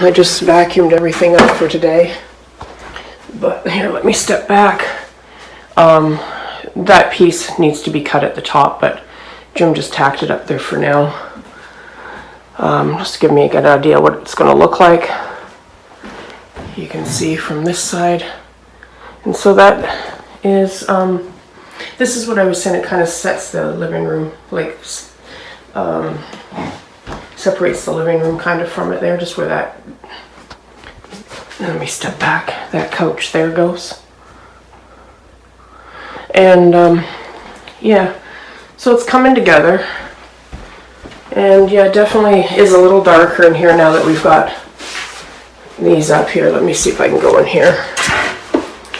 I just vacuumed everything up for today. But here, let me step back. That piece needs to be cut at the top, but Jim just tacked it up there for now. Just to give me a good idea what it's going to look like. You can see from this side. And so that is, this is what I was saying, it kind of sets the living room, like, separates the living room kind of from it there, just where that, let me step back, that couch there goes. And yeah, so it's coming together. And yeah, it definitely is a little darker in here now that we've got these up here. Let me see if I can go in here.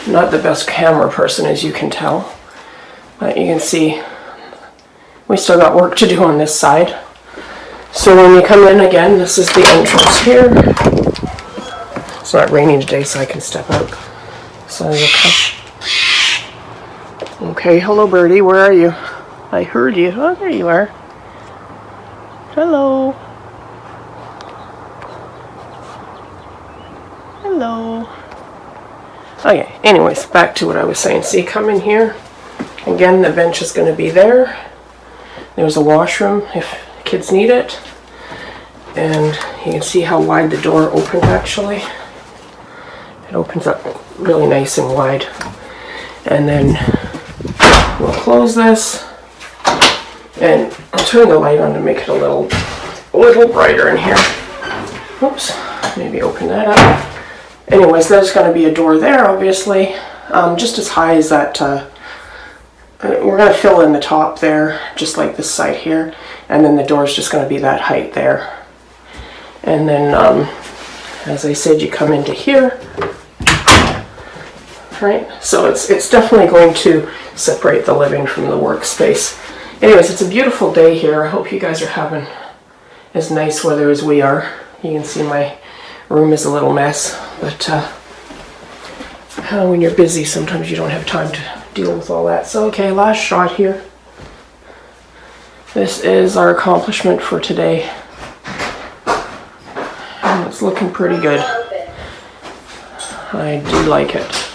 Not the best camera person, as you can tell. But you can see we still got work to do on this side. So when you come in again, this is the entrance here. It's not raining today, so I can step out. So okay, hello birdie, where are you? I heard you. Oh, there you are. Hello. Hello. Okay, anyways, back to what I was saying. So you come in here. Again, the bench is going to be there. There's a washroom if kids need it. And you can see how wide the door opens actually. It opens up really nice and wide. And then we'll close this. And I'll turn the light on to make it a little brighter in here. Oops, maybe open that up. Anyways, there's going to be a door there, obviously, just as high as that. We're going to fill in the top there, just like this side here, and then the door's just going to be that height there. And then, as I said, you come into here, right? So it's definitely going to separate the living from the workspace. Anyways, it's a beautiful day here. I hope you guys are having as nice weather as we are. You can see my room is a little mess, but when you're busy, sometimes you don't have time to deal with all that. So, okay, last shot here. This is our accomplishment for today. And it's looking pretty good. I do like it.